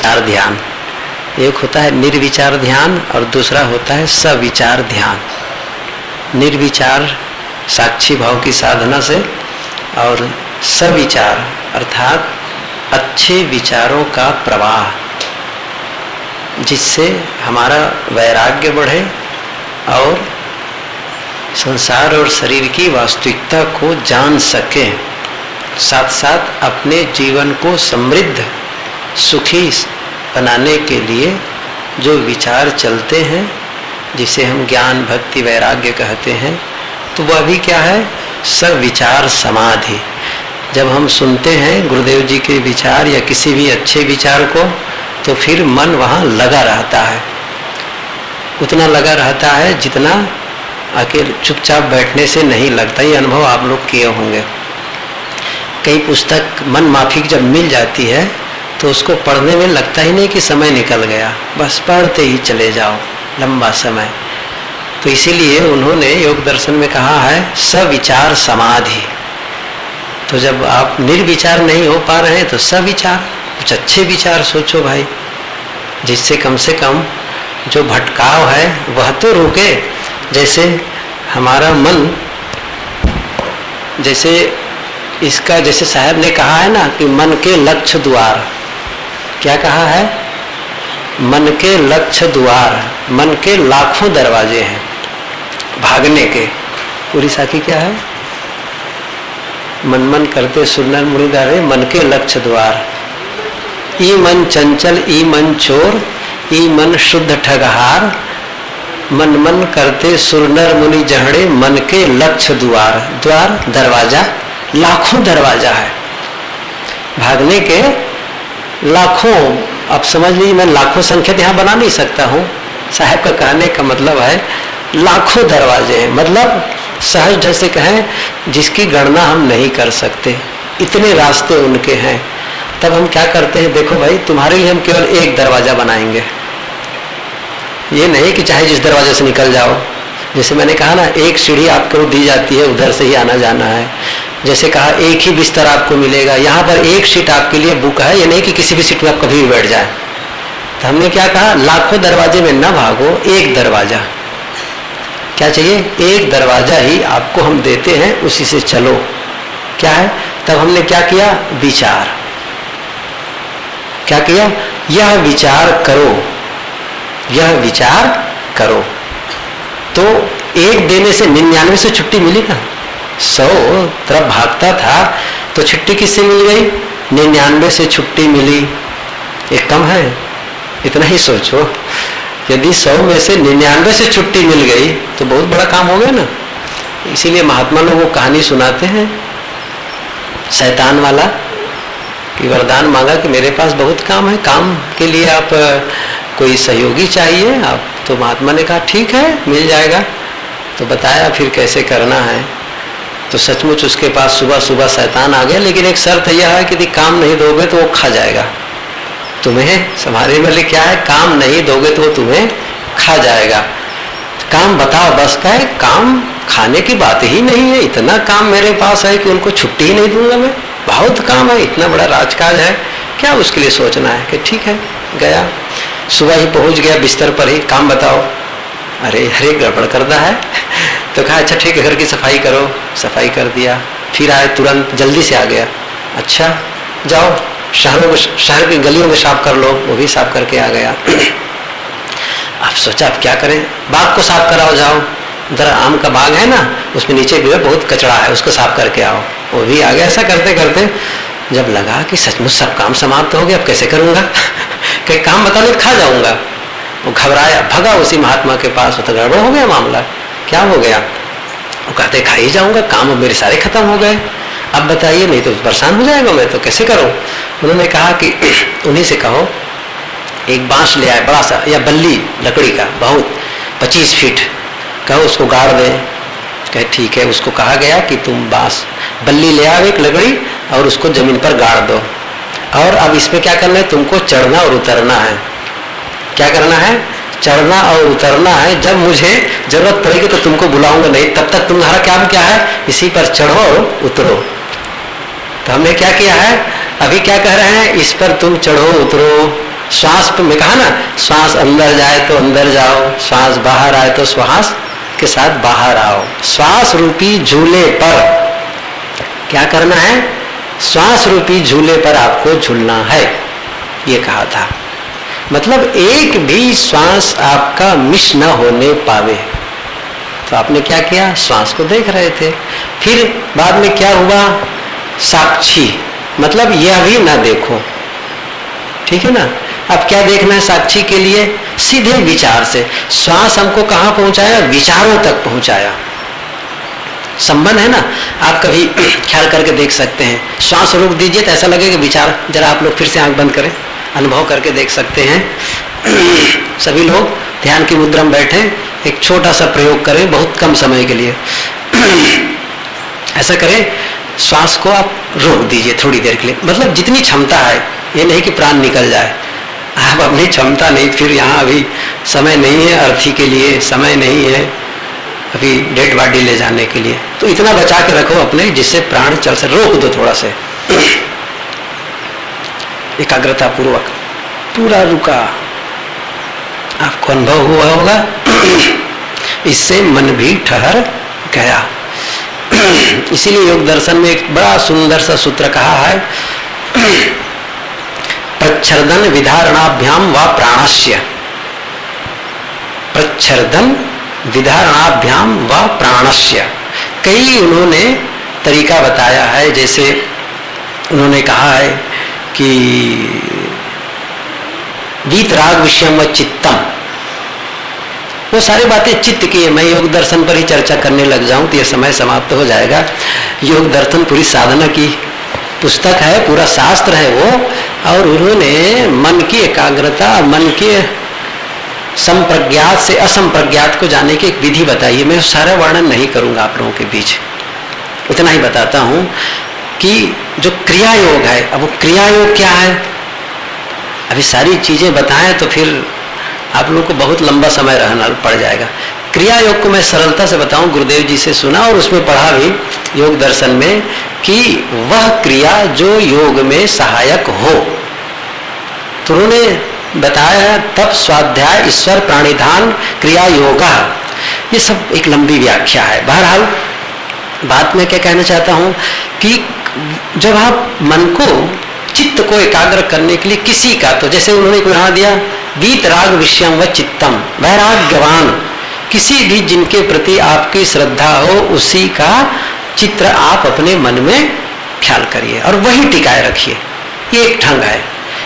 विचार ध्यान। एक होता है निर्विचार ध्यान और दूसरा होता है सविचार ध्यान। निर्विचार साक्षी भाव की साधना से और सविचार अर्थात अच्छे विचारों का प्रवाह, जिससे हमारा वैराग्य बढ़े और संसार और शरीर की वास्तविकता को जान सकें, साथ साथ अपने जीवन को समृद्ध सुखी बनाने के लिए जो विचार चलते हैं, जिसे हम ज्ञान भक्ति वैराग्य कहते हैं, तो वह भी क्या है? सविचार समाधि। जब हम सुनते हैं गुरुदेव जी के विचार या किसी भी अच्छे विचार को, तो फिर मन वहाँ लगा रहता है। उतना लगा रहता है जितना अकेले चुपचाप बैठने से नहीं लगता। ये अनुभव आप लोग किए होंगे। कई पुस्तक मन माफिक जब मिल जाती है तो उसको पढ़ने में लगता ही नहीं कि समय निकल गया, बस पढ़ते ही चले जाओ लंबा समय। तो इसीलिए उन्होंने योग दर्शन में कहा है सविचार समाधि। तो जब आप निर्विचार नहीं हो पा रहे हैं तो सविचार, कुछ अच्छे विचार सोचो भाई, जिससे कम से कम जो भटकाव है वह तो रुके। जैसे हमारा मन, जैसे इसका, जैसे साहब ने कहा है ना कि मन के लक्ष्य द्वार, क्या कहा है? मन के लक्ष्य द्वार, मन के लाखों दरवाजे हैं भागने के। पूरी साखी क्या है? मन मन करते सुनर मुनिदारे मन के लक्ष्य द्वार। ई मन चंचल ई मन चोर, ई मन शुद्ध ठगहार, मन मन करते सुरनर मुनि जहड़े मन के लक्ष्य द्वार। द्वार दरवाजा, लाखों दरवाजा है भागने के, लाखों। अब समझ लीजिए, मैं लाखों संख्या यहाँ बना नहीं सकता हूँ। साहब का कहने का मतलब है लाखों दरवाजे हैं, मतलब सहज ढंग से कहें जिसकी गणना हम नहीं कर सकते, इतने रास्ते उनके हैं। तब हम क्या करते हैं? देखो भाई, तुम्हारे लिए हम केवल एक दरवाजा बनाएंगे। ये नहीं कि चाहे जिस दरवाजे से निकल जाओ। जैसे मैंने कहा ना, एक सीढ़ी आपको दी जाती है, उधर से ही आना जाना है। जैसे कहा एक ही बिस्तर आपको मिलेगा, यहाँ पर एक सीट आपके लिए बुक है, ये नहीं कि किसी भी सीट में आप कभी भी बैठ जाए। तो हमने क्या कहा? लाखों दरवाजे में न भागो, एक दरवाजा। क्या चाहिए? एक दरवाजा ही आपको हम देते हैं, उसी से चलो। क्या है? तब हमने क्या किया? विचार। क्या किया? यह विचार करो, यह विचार करो। तो एक देने से 99 से छुट्टी मिली ना। 100 तरफ भागता था तो छुट्टी किससे मिल गई? 99 से छुट्टी मिली। एक कम है? इतना ही सोचो, यदि 100 में से 99 से छुट्टी मिल गई तो बहुत बड़ा काम हो गया ना। इसीलिए महात्मा लोग वो कहानी सुनाते हैं शैतान वाला, कि वरदान मांगा कि मेरे पास बहुत काम है, काम के लिए आप कोई सहयोगी चाहिए आप। तो महात्मा ने कहा ठीक है, मिल जाएगा। तो बताया फिर कैसे करना है। तो सचमुच उसके पास सुबह सुबह शैतान आ गया, लेकिन एक शर्त यह है कि यदि काम नहीं दोगे तो वो खा जाएगा तुम्हें। हमारे वाले क्या है? काम नहीं दोगे तो वो तुम्हें खा जाएगा। काम बताओ, बस का है, काम खाने की बात ही नहीं है। इतना काम मेरे पास है कि उनको छुट्टी ही नहीं दूंगा मैं, बहुत काम है, इतना बड़ा राजकाज है, क्या उसके लिए सोचना है। कि ठीक है, गया, सुबह ही पहुंच गया बिस्तर पर ही, काम बताओ। अरे हरे गड़बड़ करता है। तो कहा अच्छा ठीक है, घर की सफाई करो। सफाई कर दिया। फिर आए, तुरंत जल्दी से आ गया। अच्छा जाओ शहर की गलियों में साफ कर लो। वो भी साफ करके आ गया। अब सोचा अब क्या करें? बाग को साफ कराओ, जाओ। उधर आम का बाग है ना, उसमें नीचे भी बहुत कचरा है, उसको साफ करके आओ। वो भी आ गया। ऐसा करते करते जब लगा कि सचमुच सब काम समाप्त हो गया, अब कैसे करूंगा? कि काम बता लो, खा जाऊंगा। वो घबराया, भगा उसी महात्मा के पास। तो गड़बड़ हो गया मामला। क्या हो गया? वो कहते खा ही जाऊंगा, काम मेरे सारे खत्म हो गए, अब बताइए, नहीं तो परेशान हो जाएगा मैं, तो कैसे करूं? उन्होंने कहा कि उन्हीं से कहो एक बांस ले आए, बड़ा सा, या बल्ली लकड़ी का, बहुत 25 फीट, कहो उसको गाड़ दे। कहे ठीक है। उसको कहा गया कि तुम बांस बल्ली ले आओ, एक लकड़ी, और उसको जमीन पर गाड़ दो। और अब इसमें क्या करना है? तुमको चढ़ना और उतरना है। क्या करना है? चढ़ना और उतरना है। जब मुझे जरूरत पड़ेगी तो तुमको बुलाऊंगा, नहीं तब तक तुम्हारा काम क्या है? इसी पर चढ़ो और उतरो। तो हमने क्या किया है? अभी क्या कह रहे हैं? इस पर तुम चढ़ो उतरो, श्वास पे मैं कहा ना, श्वास अंदर जाए तो अंदर जाओ, श्वास बाहर आए तो श्वास के साथ बाहर आओ। श्वास रूपी झूले पर क्या करना है? श्वास रूपी झूले पर आपको झूलना है, ये कहा था। मतलब एक भी श्वास आपका मिस न होने पावे। तो आपने क्या किया? श्वास को देख रहे थे। फिर बाद में क्या हुआ? साक्षी, मतलब यह भी ना देखो, ठीक है ना। अब क्या देखना है साक्षी के लिए? सीधे विचार से। श्वास हमको कहां पहुंचाया? विचारों तक पहुंचाया। संबंध है ना। आप कभी ख्याल करके देख सकते हैं, श्वास रोक दीजिए तो ऐसा लगेगा विचार, जरा आप लोग फिर से आंख बंद करें, अनुभव करके देख सकते हैं। सभी लोग ध्यान की मुद्रा में बैठे, एक छोटा सा प्रयोग करें बहुत कम समय के लिए। ऐसा करें, श्वास को आप रोक दीजिए थोड़ी देर के लिए, मतलब जितनी क्षमता है, ये नहीं कि प्राण निकल जाए। आप अपनी क्षमता नहीं, फिर यहाँ अभी समय नहीं है, अर्थी के लिए समय नहीं है, अभी डेड बॉडी ले जाने के लिए, तो इतना बचा के रखो अपने जिससे प्राण चल से। रोक दो थोड़ा से, एकाग्रता पूर्वक पूरा रुका, आपको अनुभव हुआ होगा। इससे मन भी ठहर गया। इसीलिए योग दर्शन में एक बड़ा सुंदर सा सूत्र कहा है, प्रच्छर्दन विधारणाभ्याम व प्राणस्य। प्रच्छर्दन विधारणाभ्याम व प्राणस्य। कई उन्होंने तरीका बताया है, जैसे उन्होंने कहा है कि वीतराग विषयम व चित्तम, वो सारी बातें चित्त की है। मैं योग दर्शन पर ही चर्चा करने लग जाऊं तो यह समय समाप्त हो जाएगा। योग दर्शन पूरी साधना की पुस्तक है, पूरा शास्त्र है वो, और उन्होंने मन की एकाग्रता, मन के संप्रज्ञात से असंप्रज्ञात को जाने की एक विधि बताई है। मैं सारा वर्णन नहीं करूंगा आप लोगों के बीच, इतना ही बताता हूं कि जो क्रिया योग है, अब वो क्रिया योग क्या है, अभी सारी चीजें बताएं तो फिर आप लोग को बहुत लंबा समय रहना पड़ जाएगा। क्रिया योग को मैं सरलता से बताऊं, गुरुदेव जी से सुना और उसमें पढ़ा भी योग दर्शन में, कि वह क्रिया जो योग में सहायक हो। तो उन्होंने बताया तप, स्वाध्याय, ईश्वर, प्राणिधान, क्रिया योगा, ये सब एक लंबी व्याख्या है। बहरहाल बात में क्या कहना चाहता हूं कि जब आप मन को, चित्त को एकाग्र करने के लिए किसी का, तो जैसे उन्होंने एक उदाहरण दिया, वीतराग विषयम व चित्तम, वैराग्यवान, किसी भी जिनके प्रति आपकी श्रद्धा हो उसी का चित्र आप अपने मन में ख्याल करिए और वही टिकाए रखिए। ये एक ढंग है।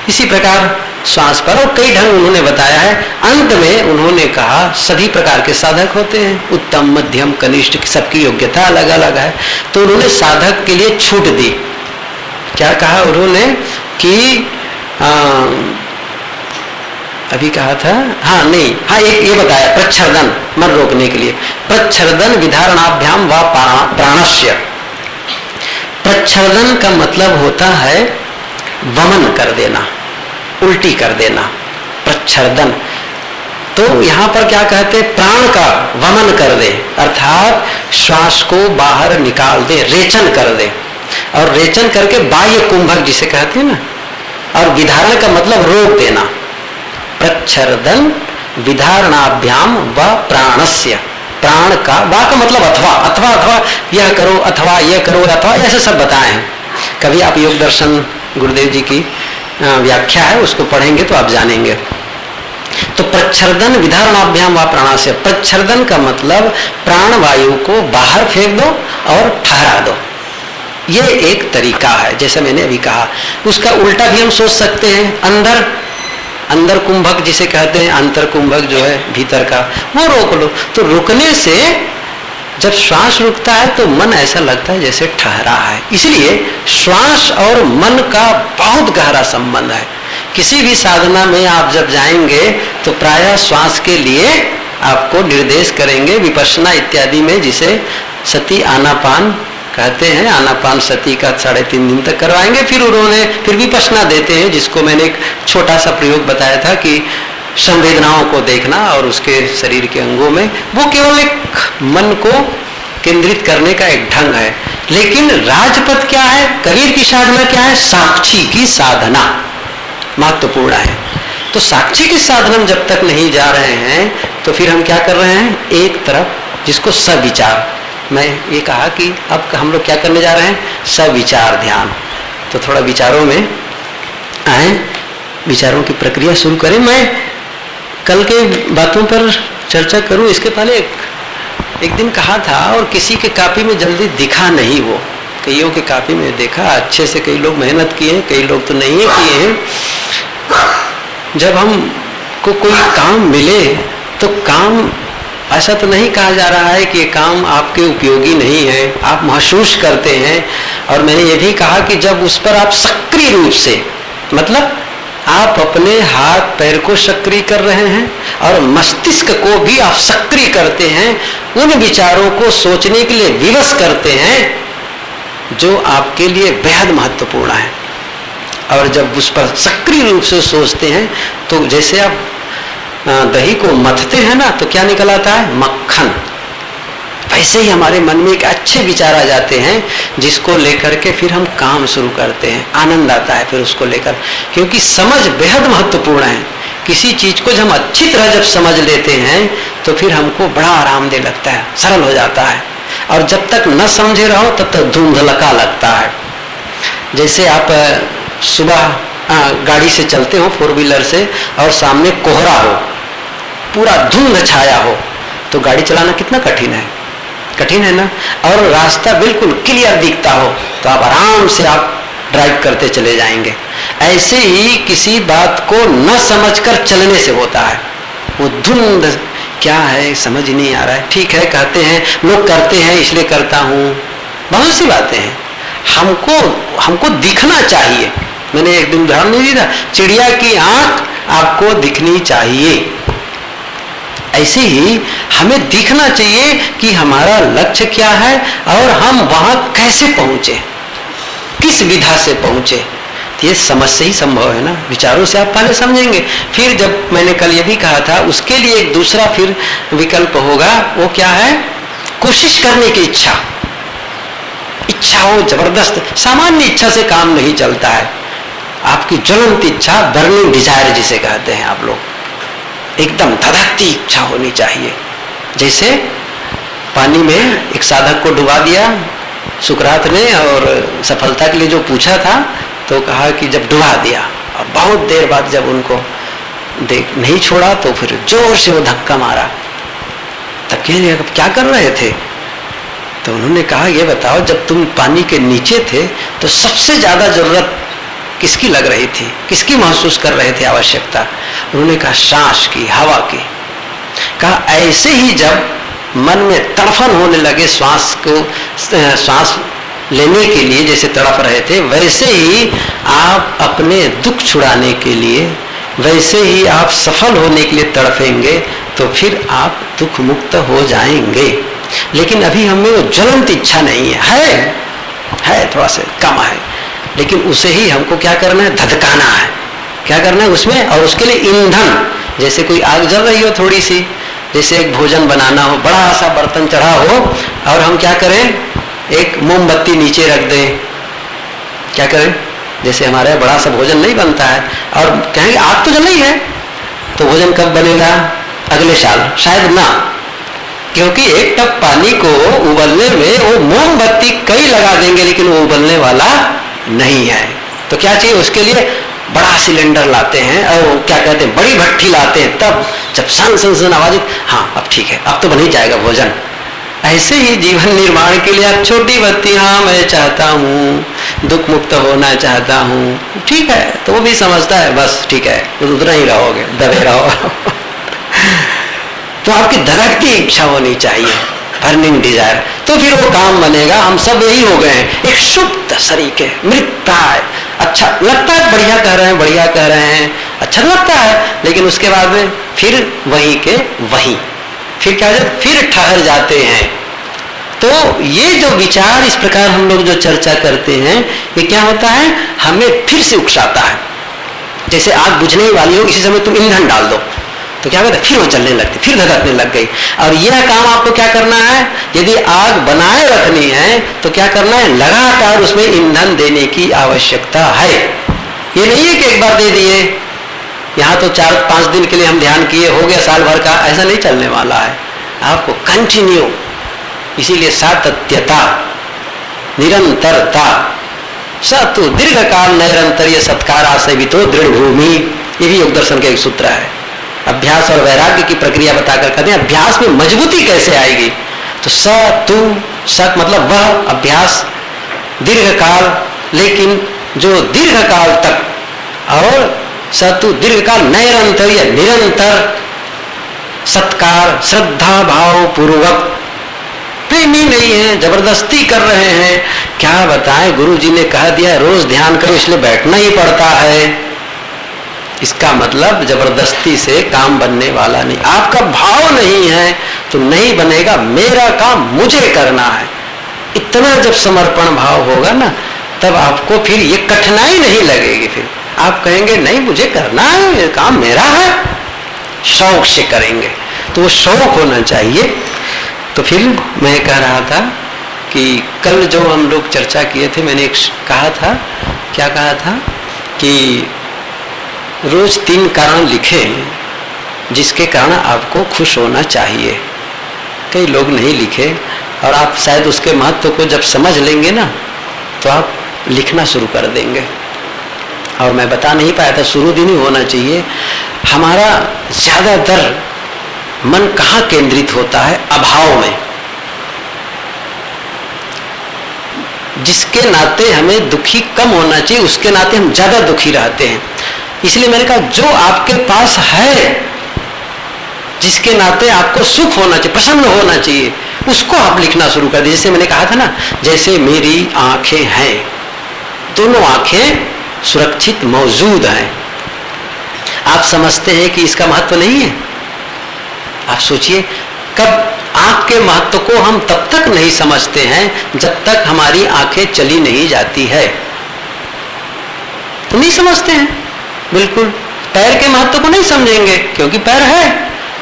इसी प्रकार श्वास पर और कई ढंग उन्होंने बताया है। अंत में उन्होंने कहा सभी प्रकार के साधक होते हैं, उत्तम, मध्यम, कनिष्ठ, सबकी योग्यता अलग अलग है। तो उन्होंने साधक के लिए छूट दी। क्या कहा उन्होंने कि अभी कहा था, हाँ नहीं, हाँ ये बताया, प्रच्छर्दन, मन रोकने के लिए, प्रच्छर्दन विधारणाभ्याम व प्राणस्य। प्रच्छर्दन का मतलब होता है वमन कर देना, उल्टी कर देना, प्रच्छर्दन। तो यहां पर क्या कहते, प्राण का वमन कर दे, अर्थात श्वास को बाहर निकाल दे, रेचन कर दे, और रेचन करके बाह्य कुंभक जिसे कहते हैं ना, और विधारण का मतलब रोक देना। प्रच्छर्दन विधारणाभ्याम व प्राणस्य, प्राण का, वा का मतलब अथवा, अथवा अथवा यह करो, अथवा यह करो, अथवा ऐसे सब बताए हैं। कभी आप योग दर्शन गुरुदेव जी की व्याख्या है उसको पढ़ेंगे तो आप जानेंगे। तो प्रच्छर्दन विधारणाभ्याम व प्राणस्य, प्रच्छर्दन का मतलब प्राण वायु को बाहर फेंक दो और ठहरा दो, ये एक तरीका है। जैसे मैंने अभी कहा, उसका उल्टा भी हम सोच सकते हैं, अंदर, अंदर कुंभक जिसे कहते हैं, अंतर कुंभक जो है भीतर का, वो रोक लो। तो रुकने से जब श्वास रुकता है तो मन ऐसा लगता है जैसे ठहरा है। इसलिए श्वास और मन का बहुत गहरा संबंध है। किसी भी साधना में आप जब जाएंगे तो प्रायः श्वास के लिए आपको निर्देश करेंगे, विपश्यना इत्यादि में जिसे सती आनापान कहते हैं, आनापान सती का 3.5 दिन तक करवाएंगे। फिर उन्होंने फिर विपश्यना देते हैं, जिसको मैंने एक छोटा सा प्रयोग बताया था कि संवेदनाओं को देखना और उसके शरीर के अंगों में, वो केवल एक मन को केंद्रित करने का एक ढंग है। लेकिन राजपथ क्या है, कबीर की साधना क्या है, साक्षी की साधना महत्वपूर्ण है। तो साक्षी के साधन हम जब तक नहीं जा रहे हैं तो फिर हम क्या कर रहे हैं, एक तरफ जिसको सविचार, मैं ये कहा कि अब हम लोग क्या करने जा रहे हैं, सविचार ध्यान। तो थोड़ा विचारों में आए, विचारों की प्रक्रिया शुरू करें। मैं कल के बातों पर चर्चा करूं इसके पहले एक दिन कहा था और किसी के कापी में जल्दी दिखा नहीं, वो कईयों के कापी में देखा अच्छे से, कई लोग मेहनत किए हैं, कई लोग तो नहीं किए हैं। जब हमको कोई काम मिले तो काम ऐसा तो नहीं कहा जा रहा है कि ये काम आपके उपयोगी नहीं है, आप महसूस करते हैं। और मैंने ये भी कहा कि जब उस पर आप सक्रिय रूप से, मतलब आप अपने हाथ पैर को सक्रिय कर रहे हैं और मस्तिष्क को भी आप सक्रिय करते हैं, उन विचारों को सोचने के लिए विवश करते हैं जो आपके लिए बेहद महत्वपूर्ण है। और जब उस पर सक्रिय रूप से सोचते हैं तो जैसे आप दही को मथते हैं ना, तो क्या निकल आता है, मक्खन। वैसे ही हमारे मन में एक अच्छे विचार आ जाते हैं जिसको लेकर के फिर हम काम शुरू करते हैं, आनंद आता है फिर उसको लेकर, क्योंकि समझ बेहद महत्वपूर्ण है। किसी चीज को जब हम अच्छी तरह जब समझ लेते हैं तो फिर हमको बड़ा आरामदेह लगता है, सरल हो जाता है। और जब तक न समझे रहो तब तक धुंधलका लगता है। जैसे आप सुबह गाड़ी से चलते हो, 4 व्हीलर से, और सामने कोहरा हो, पूरा धुंध छाया हो, तो गाड़ी चलाना कितना कठिन है, कठिन है ना। और रास्ता बिल्कुल क्लियर दिखता हो तो आप आराम से आप ड्राइव करते चले जाएंगे। ऐसे ही किसी बात को न समझकर चलने से होता है। वो धुंध क्या है समझ नहीं आ रहा है, ठीक है कहते हैं लोग, करते हैं इसलिए करता हूं, बहुत सी बातें हैं। हमको दिखना चाहिए। मैंने एक दिन उदाहरण नहीं दिया, चिड़िया की आंख आपको दिखनी चाहिए। ऐसे ही हमें दिखना चाहिए कि हमारा लक्ष्य क्या है और हम वहां कैसे पहुंचे, किस विधा से पहुंचे। ये समझ से ही संभव है ना, विचारों से आप पहले समझेंगे, फिर जब मैंने कल ये भी कहा था उसके लिए एक दूसरा फिर विकल्प होगा। वो क्या है, कोशिश करने की इच्छा। इच्छा हो जबरदस्त, सामान्य इच्छा से काम नहीं चलता है। आपकी ज्वलंत इच्छा, बर्निंग डिजायर जिसे कहते हैं आप लोग, एकदम धधकती इच्छा होनी चाहिए। जैसे पानी में एक साधक को डुबा दिया सुकरात ने, और सफलता के लिए जो पूछा था तो कहा कि जब डुबा दिया, और बहुत देर बाद जब उनको देख नहीं छोड़ा तो फिर जोर से वो धक्का मारा। तब क्या कर रहे थे, तो उन्होंने कहा ये बताओ जब तुम पानी के नीचे थे तो सबसे ज्यादा जरूरत किसकी लग रही थी, किसकी महसूस कर रहे थे आवश्यकता। उन्होंने कहा सांस की, हवा की। कहा ऐसे ही जब मन में तड़फन होने लगे सांस लेने के लिए, जैसे तड़प रहे थे, वैसे ही आप अपने दुख छुड़ाने के लिए, वैसे ही आप सफल होने के लिए तड़पेंगे तो फिर आप दुख मुक्त हो जाएंगे। लेकिन अभी हमें वो ज्वलंत इच्छा नहीं है थोड़ा सा कम है, लेकिन उसे ही हमको क्या करना है, धधकाना है। क्या करना है उसमें, और उसके लिए ईंधन, जैसे कोई आग जल रही हो थोड़ी सी, जैसे एक भोजन बनाना हो, बड़ा सा बर्तन चढ़ा हो और हम क्या करें, एक मोमबत्ती नीचे रख दें। क्या करें, जैसे हमारे यहाँ बड़ा सा भोजन नहीं बनता है और कहेंगे आग तो जल रही है, तो भोजन कब बनेगा, अगले साल शायद ना, क्योंकि एक टप पानी को उबलने में वो मोमबत्ती कई लगा देंगे लेकिन वो उबलने वाला नहीं है। तो क्या चाहिए उसके लिए, बड़ा सिलेंडर लाते हैं और क्या कहते हैं, बड़ी भट्टी लाते हैं, तब जब सन आवाज, हाँ अब ठीक है, अब तो बन ही जाएगा भोजन। ऐसे ही जीवन निर्माण के लिए आप छोटी बत्ती, हाँ मैं चाहता हूँ दुख मुक्त होना चाहता हूँ, ठीक है, तो वो भी समझता है बस ठीक है, उतना ही रहोगे, दबे रहो। तो आपकी धड़कती इच्छा होनी चाहिए, बर्निंग डिजायर, तो फिर वो काम बनेगा। हम सब यही हो गए हैं, एक शुद्ध सरीके, मृतप्राय, अच्छा लगता है, बढ़िया कह रहे हैं, अच्छा लगता है, लेकिन उसके बाद में फिर वही के वही, फिर क्या है, फिर ठहर जाते हैं। तो ये जो विचार इस प्रकार हम लोग जो चर्चा करते हैं, ये क्या होता है, हमें फिर से उकसाता है। जैसे आग बुझने वाली हो, इसी समय तुम ईंधन डाल दो तो क्या होता है, फिर वो जलने लगती, फिर धधकने लग गई। और यह काम आपको क्या करना है, यदि आग बनाए रखनी है तो क्या करना है, लगातार उसमें ईंधन देने की आवश्यकता है। ये नहीं है कि एक बार दे दिए यहाँ तो 4-5 दिन के लिए हम ध्यान किए, हो गया साल भर का, ऐसा नहीं चलने वाला है। आपको कंटिन्यू, इसीलिए सातत्यता, निरंतरता, सतु दीर्घ काल नैरंतर्य सत्कार आसेवितो दृढ़ भूमि, ये भी योग दर्शन का एक सूत्र है। अभ्यास और वैराग्य की प्रक्रिया बताकर कहते हैं अभ्यास में मजबूती कैसे आएगी। तो सतु, सत मतलब वह अभ्यास दीर्घ काल, लेकिन जो दीर्घ काल तक, और सतु दीर्घ काल नैरंतर्य निरंतर सत्कार श्रद्धा भाव पूर्वक, प्रेमी नहीं है, जबरदस्ती कर रहे हैं। क्या बताएं, गुरु जी ने कह दिया रोज ध्यान करो इसलिए बैठना ही पड़ता है। इसका मतलब जबरदस्ती से काम बनने वाला नहीं। आपका भाव नहीं है तो नहीं बनेगा, मेरा काम मुझे करना है, इतना जब समर्पण भाव होगा ना, तब आपको फिर ये कठिनाई नहीं लगेगी। फिर आप कहेंगे नहीं मुझे करना है, ये काम मेरा है, शौक से करेंगे। तो वो शौक होना चाहिए। तो फिर मैं कह रहा था कि कल जो हम लोग चर्चा किए थे, मैंने कहा था, क्या कहा था कि रोज 3 कारण लिखें जिसके कारण आपको खुश होना चाहिए। कई लोग नहीं लिखे, और आप शायद उसके महत्व को जब समझ लेंगे ना तो आप लिखना शुरू कर देंगे। और मैं बता नहीं पाया था, शुरू दिन ही होना चाहिए। हमारा ज्यादातर मन कहाँ केंद्रित होता है? अभाव में, जिसके नाते हमें दुखी कम होना चाहिए उसके नाते हम ज्यादा दुखी रहते हैं। इसलिए मैंने कहा जो आपके पास है, जिसके नाते आपको सुख होना चाहिए, प्रसन्न होना चाहिए, उसको आप लिखना शुरू कर दीजिए। जैसे मैंने कहा था ना, जैसे मेरी आंखें हैं, दोनों आंखें सुरक्षित मौजूद हैं। आप समझते हैं कि इसका महत्व नहीं है? आप सोचिए, कब आंख के महत्व को हम तब तक नहीं समझते हैं जब तक हमारी आंखें चली नहीं जाती है, तो नहीं समझते हैं बिल्कुल। पैर के महत्व को नहीं समझेंगे क्योंकि पैर है,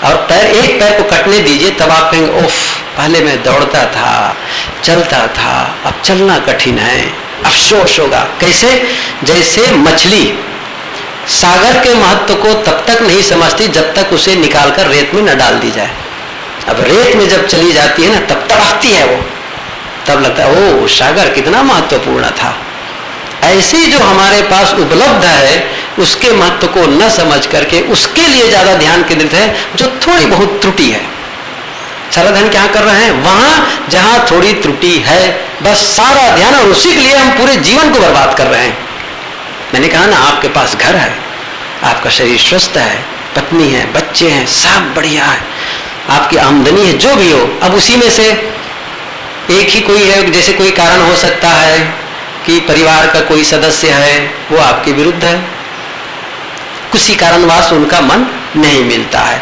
और पैर, एक पैर को कटने दीजिए तब आप कहेंगे ओफ, पहले मैं दौड़ता था, चलता था, अब चलना कठिन है, अफसोस होगा। कैसे? जैसे मछली सागर के महत्व को तब तक नहीं समझती जब तक उसे निकालकर रेत में न डाल दी जाए। अब रेत में जब चली जाती है ना, तब तड़पती है वो, तब लगता है ओ सागर कितना महत्वपूर्ण था। ऐसे जो हमारे पास उपलब्ध है उसके महत्व को न समझ करके उसके लिए ज्यादा ध्यान केंद्रित है जो थोड़ी बहुत त्रुटि है। सारा ध्यान क्या कर रहे हैं? वहां जहां थोड़ी त्रुटि है बस सारा ध्यान, और उसी के लिए हम पूरे जीवन को बर्बाद कर रहे हैं। मैंने कहा ना, आपके पास घर है, आपका शरीर स्वस्थ है, पत्नी है, बच्चे हैं, सब बढ़िया है, आपकी आमदनी है, जो भी हो, अब उसी में से एक ही कोई है, जैसे कोई कारण हो सकता है कि परिवार का कोई सदस्य है वो आपके विरुद्ध है, किसी कारणवश उनका मन नहीं मिलता है।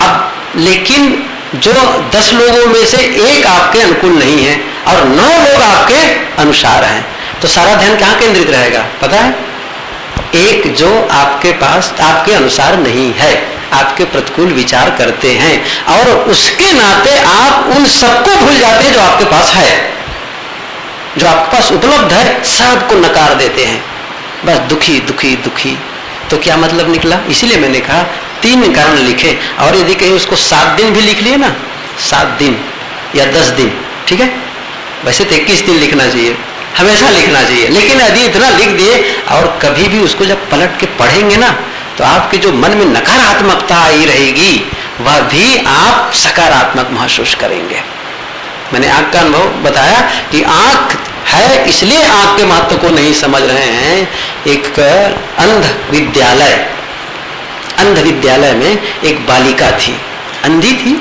अब लेकिन जो 10 लोगों में से एक आपके अनुकूल नहीं है और 9 लोग आपके अनुसार हैं, तो सारा ध्यान कहाँ केंद्रित रहेगा पता है? एक जो आपके पास आपके अनुसार नहीं है, आपके प्रतिकूल विचार करते हैं, और उसके नाते आप उन सबको भूल जाते हैं जो आपके पास है, जो आपके पास उपलब्ध है, सबको नकार देते हैं, बस दुखी दुखी दुखी। तो क्या मतलब निकला? इसीलिए मैंने कहा 3 कारण लिखे, और यदि कहीं उसको 7 दिन भी लिख लिए ना, 7 दिन या 10 दिन, ठीक है, वैसे तो 21 दिन लिखना चाहिए, हमेशा लिखना चाहिए, लेकिन यदि इतना लिख दिए और कभी भी उसको जब पलट के पढ़ेंगे ना, तो आपके जो मन में नकारात्मकता आई रहेगी वह भी आप सकारात्मक महसूस करेंगे। मैंने आंख का अनुभव बताया कि आंख है इसलिए आंख के महत्व को नहीं समझ रहे हैं। एक अंध विद्यालय में एक बालिका थी, अंधी थी,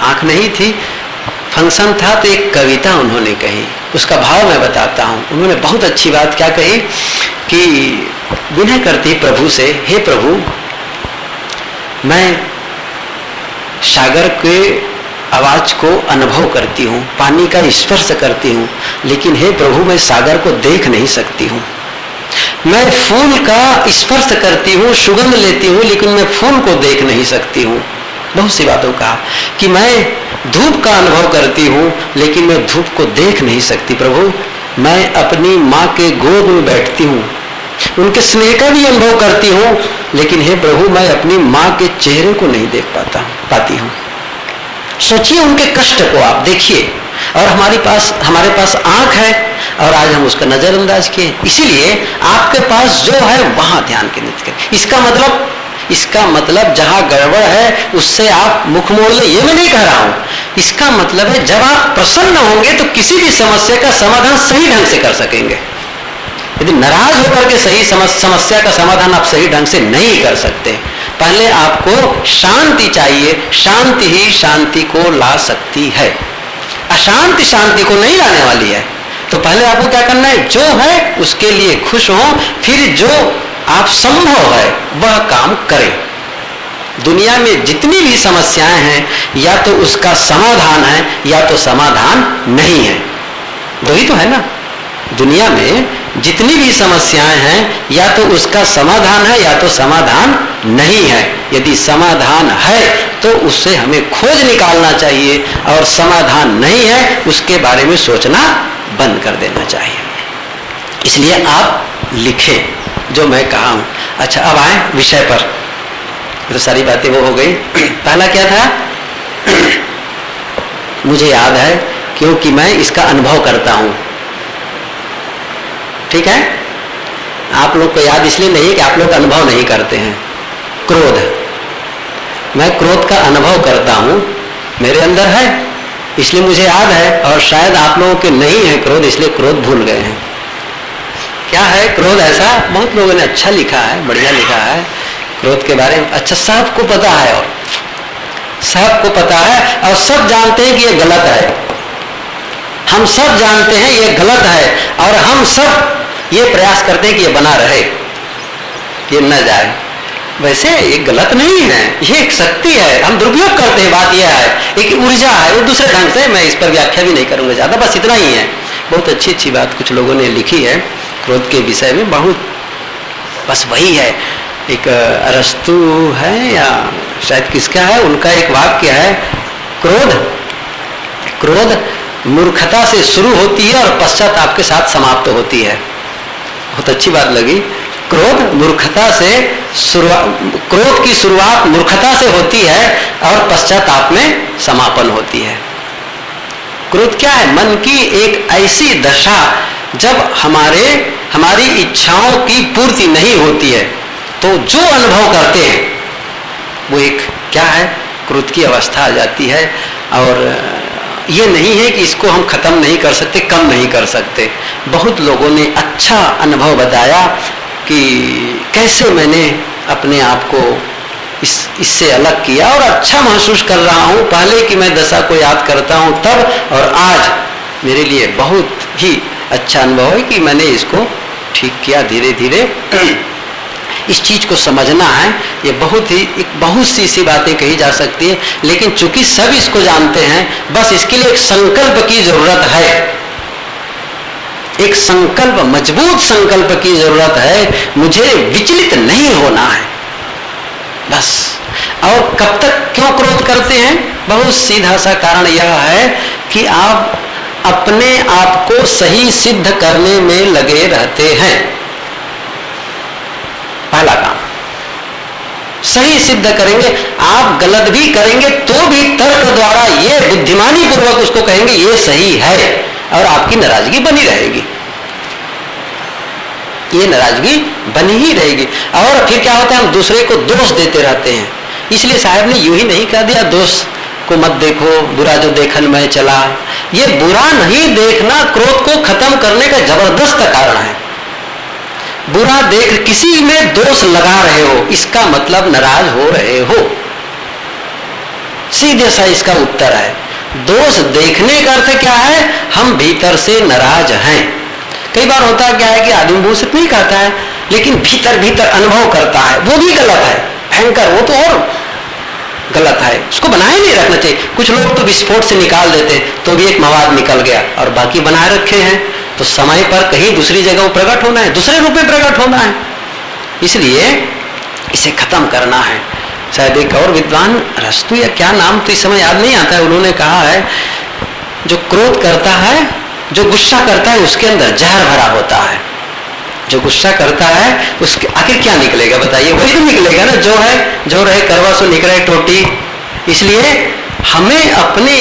आंख नहीं थी। फंक्शन था तो एक कविता उन्होंने कही, उसका भाव मैं बताता हूं। उन्होंने बहुत अच्छी बात क्या कही कि विनय करती प्रभु से, हे प्रभु, मैं सागर के आवाज को अनुभव करती हूँ, पानी का स्पर्श करती हूँ, लेकिन हे प्रभु मैं सागर को देख नहीं सकती हूँ। मैं फूल का स्पर्श करती हूँ, सुगंध लेती हूँ, लेकिन मैं फूल को देख नहीं सकती हूँ। बहुत सी बातों का कि मैं धूप का अनुभव करती हूँ, लेकिन मैं धूप को देख नहीं सकती। प्रभु मैं अपनी माँ के गोद में बैठती हूँ, उनके स्नेह का भी अनुभव करती हूं, लेकिन हे प्रभु मैं अपनी मां के चेहरे को नहीं देख पाती हूं। सोचिए उनके कष्ट को, आप देखिए। और हमारे पास आंख है और आज हम उसका नजरअंदाज किए। इसीलिए आपके पास जो है वहां ध्यान केंद्रित करें। इसका मतलब जहां गड़बड़ है उससे आप मुख मोड़ ले, ये मैं नहीं कह रहा हूं। इसका मतलब है जब आप प्रसन्न होंगे तो किसी भी समस्या का समाधान सही ढंग से कर सकेंगे। यदि नाराज होकर के सही समस्या का समाधान आप सही ढंग से नहीं कर सकते, पहले आपको शांति चाहिए। शांति ही शांति को ला सकती है, अशांति शांति को नहीं लाने वाली है। तो पहले आपको क्या करना है, जो है उसके लिए खुश हो, फिर जो आप संभव है वह काम करें। दुनिया में जितनी भी समस्याएं हैं या तो उसका समाधान है या तो समाधान नहीं है, दो ही तो है ना। दुनिया में जितनी भी समस्याएं हैं या तो उसका समाधान है या तो समाधान नहीं है। यदि समाधान है तो उससे हमें खोज निकालना चाहिए, और समाधान नहीं है उसके बारे में सोचना बंद कर देना चाहिए। इसलिए आप लिखें जो मैं कहा हूं। अच्छा, अब आए विषय पर। तो सारी बातें वो हो गई। पहला क्या था, मुझे याद है क्योंकि मैं इसका अनुभव करता हूं। ठीक है, आप लोग को याद इसलिए नहीं कि आप लोग अनुभव नहीं करते हैं। क्रोध, मैं क्रोध का अनुभव करता हूं, मेरे अंदर है इसलिए मुझे याद है, और शायद आप लोगों के नहीं है क्रोध, इसलिए क्रोध भूल गए हैं। क्या है क्रोध? ऐसा बहुत लोगों ने अच्छा लिखा है, बढ़िया लिखा है क्रोध के बारे में। अच्छा, सबको पता है, और सबको पता है और सब जानते हैं कि ये गलत है। हम सब जानते हैं ये गलत है, और हम सब ये प्रयास करते हैं कि ये बना रहे, ये न जाए। वैसे ये गलत नहीं है, ये एक शक्ति है, हम दुरुपयोग करते हैं। बात यह है एक ऊर्जा है, वो दूसरे ढंग से, मैं इस पर व्याख्या भी नहीं करूंगा ज्यादा, बस इतना ही है। बहुत अच्छी अच्छी बात कुछ लोगों ने लिखी है क्रोध के विषय में, बहुत, बस वही है। एक अरस्तु है या शायद किसका है, उनका एक वाक्य है, क्रोध मूर्खता से शुरू होती है और पश्चात आपके साथ समाप्त होती है। बहुत अच्छी बात लगी। क्रोध मूर्खता से क्रोध की शुरुआत मूर्खता से होती है और पश्चात आप में समापन होती है। क्रोध क्या है? मन की एक ऐसी दशा जब हमारी इच्छाओं की पूर्ति नहीं होती है तो जो अनुभव करते हैं वो एक क्या है, क्रोध की अवस्था आ जाती है। और ये नहीं है कि इसको हम खत्म नहीं कर सकते, कम नहीं कर सकते। बहुत लोगों ने अच्छा अनुभव बताया कि कैसे मैंने अपने आप को इससे अलग किया और अच्छा महसूस कर रहा हूं। पहले की मैं दशा को याद करता हूं तब, और आज मेरे लिए बहुत ही अच्छा अनुभव है कि मैंने इसको ठीक किया धीरे धीरे। इस चीज को समझना है। ये बहुत सी बातें कही जा सकती है, लेकिन चूंकि सब इसको जानते हैं, बस इसके लिए एक संकल्प की जरूरत है, एक संकल्प, मजबूत संकल्प की जरूरत है। मुझे विचलित नहीं होना है बस। और कब तक क्यों क्रोध करते हैं? बहुत सीधा सा कारण यह है कि आप अपने आप को सही सिद्ध करने में लगे रहते हैं। पहला काम सही सिद्ध करेंगे, आप गलत भी करेंगे तो भी तर्क द्वारा ये बुद्धिमानी पूर्वक उसको कहेंगे ये सही है, और आपकी नाराजगी बनी रहेगी, ये नाराजगी बनी ही रहेगी। और फिर क्या होता है, हम दूसरे को दोष देते रहते हैं। इसलिए साहब ने यूं ही नहीं कह दिया दोष को मत देखो, बुरा जो देखन में चला। ये बुरा नहीं देखना क्रोध को खत्म करने का जबरदस्त कारण है। बुरा देख किसी में दोष लगा रहे हो, इसका मतलब नाराज हो रहे हो, सीधे सा इसका उत्तर है। दोष देखने का अर्थ क्या है? हम भीतर से नाराज हैं। कई बार होता क्या है कि आदमी मुंह से नहीं कहता है, लेकिन भीतर भीतर अनुभव करता है, वो भी गलत है, भयंकर, वो तो और गलत है, उसको बनाए नहीं रखना चाहिए। कुछ लोग तो विस्फोट से निकाल देते तो भी एक मवाद निकल गया, और बाकी बनाए रखे हैं। तो समय पर कहीं दूसरी जगह वो प्रकट होना है, दूसरे रूप में प्रकट होना है, इसलिए इसे खत्म करना है। शायद एक और विद्वान अरस्तु या क्या नाम तो इस समय याद नहीं आता है, उन्होंने कहा है जो क्रोध करता है, जो गुस्सा करता है, उसके अंदर जहर भरा होता है। जो गुस्सा करता है उसके आखिर क्या निकलेगा बताइए? वही तो निकलेगा ना, जो है जो रहे करवा सो निकले टोटी। इसलिए हमें अपने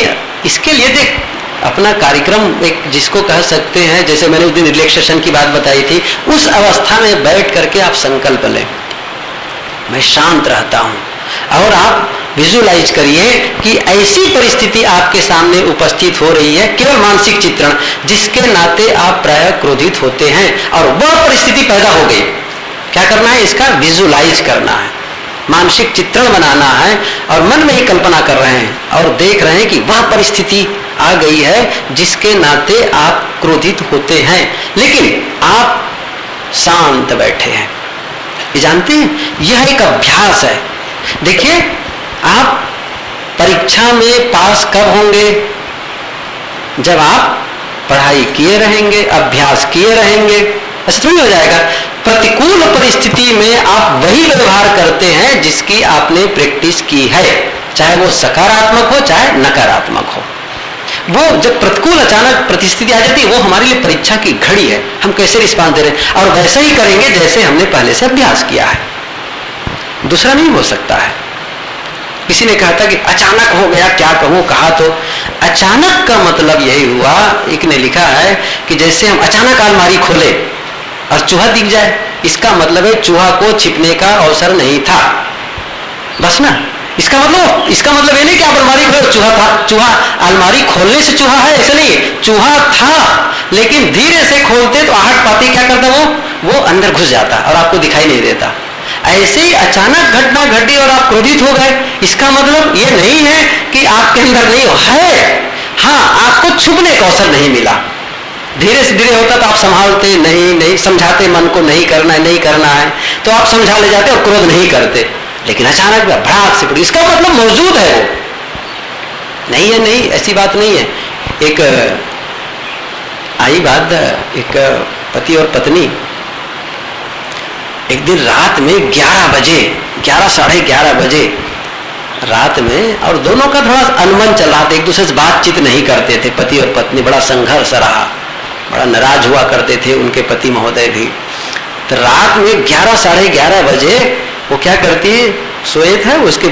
इसके लिए देख अपना कार्यक्रम एक जिसको कह सकते हैं, जैसे मैंने उस दिन रिलैक्सेशन की बात बताई थी, उस अवस्था में बैठ करके आप संकल्प लें, मैं शांत रहता हूं, और आप विजुलाइज करिए कि ऐसी परिस्थिति आपके सामने उपस्थित हो रही है, केवल मानसिक चित्रण, जिसके नाते आप प्रायः क्रोधित होते हैं, और वह परिस्थिति पैदा हो गई। क्या करना है? इसका विजुलाइज करना है, मानसिक चित्रण बनाना है, और मन में ही कल्पना कर रहे हैं और देख रहे हैं कि वह परिस्थिति आ गई है जिसके नाते आप क्रोधित होते हैं, लेकिन आप शांत बैठे हैं। ये जानते हैं, यह एक अभ्यास है। देखिए, आप परीक्षा में पास कब होंगे? जब आप पढ़ाई किए रहेंगे, अभ्यास किए रहेंगे। ऐसा थोड़ी हो जाएगा। प्रतिकूल परिस्थिति में आप वही व्यवहार करते हैं जिसकी आपने प्रैक्टिस की है, चाहे वो सकारात्मक हो चाहे नकारात्मक हो। वो जब प्रतिकूल अचानक परिस्थिति आ जाती है, वो हमारे लिए परीक्षा की घड़ी है, हम कैसे रिस्पांस दे रहे हैं, और वैसे ही करेंगे जैसे हमने पहले से अभ्यास किया है, दूसरा नहीं हो सकता है। किसी ने कहा था कि अचानक हो गया, क्या कहूं, कहा तो अचानक का मतलब यही हुआ, एक ने लिखा है कि जैसे हम अचानक अलमारी खोले और चूहा दिख जाए, इसका मतलब है चूहा को छिपने का अवसर नहीं था, बस ना। इसका मतलब ये नहीं कि आप अलमारी खोले चूहा था, चूहा अलमारी खोलने से चूहा है, ऐसा नहीं, चूहा था, लेकिन धीरे से खोलते तो आहट पाते क्या करता, वो अंदर घुस जाता और आपको दिखाई नहीं देता। ऐसे ही अचानक घटना घटी और आप क्रोधित हो गए, इसका मतलब ये नहीं है कि आपके अंदर नहीं है, हाँ, आपको छुपने का अवसर नहीं मिला। धीरे से धीरे होता तो आप संभालते, नहीं समझाते, मन को नहीं करना है तो आप समझा ले जाते और क्रोध नहीं करते, लेकिन अचानक भड़ाक से पड़ी, इसका मतलब मौजूद है, वो नहीं, ऐसी बात नहीं है। एक आई बात, एक पति और पत्नी एक दिन रात में 11 बजे, 11 साढ़े 11 बजे रात में, और दोनों का थोड़ा अनबन चल रहा था, एक दूसरे से बातचीत नहीं करते थे, पति और पत्नी, बड़ा संघर्ष रहा, बड़ा नाराज हुआ करते थे उनके पति महोदय भी। तो रात में 11 साढ़े 11 बजे वो क्या करती है, सोए थे, उसके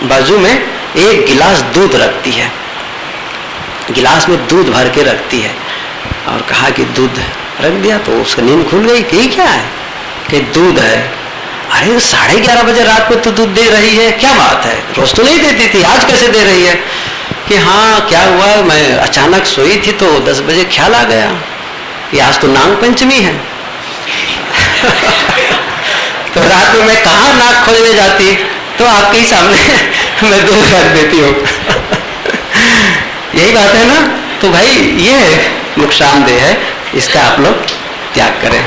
बाजू में एक गिलास दूध रखती है, गिलास में दूध भर के रखती है, और कहा कि दूध रख दिया तो उसका नींद खुल गई कि क्या है, कि दूध है। अरे 11:30 बजे रात में तो दूध दे रही है, क्या बात है, रोज तो नहीं देती थी, आज कैसे दे रही है? कि हाँ, क्या हुआ, मैं अचानक सोई थी तो 10 बजे ख्याल आ गया कि आज तो नाग पंचमी है। तो रात में मैं कहाँ नाक खोजने जाती, तो आपके ही सामने मैं दूध रख देती हूँ। यही बात है ना। तो भाई ये नुकसानदेह है, इसका आप लोग त्याग करें।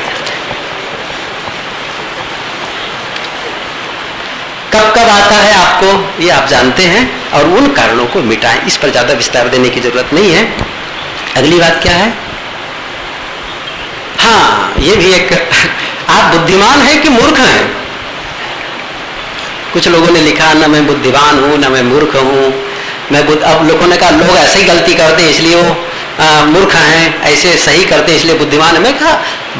कब कब आता है आपको ये आप जानते हैं, और उन कारणों को मिटाएं, इस पर ज्यादा विस्तार देने की जरूरत नहीं है। अगली बात क्या है? हाँ, ये भी एक आप बुद्धिमान हैं कि मूर्ख हैं? कुछ लोगों ने लिखा ना मैं बुद्धिमान हूं ना मैं मूर्ख हूं, अब लोगों ने कहा लोग ऐसे ही गलती करते हैं इसलिए वो मूर्ख हैं, ऐसे सही करते हैं इसलिए बुद्धिमान है। मैं कहा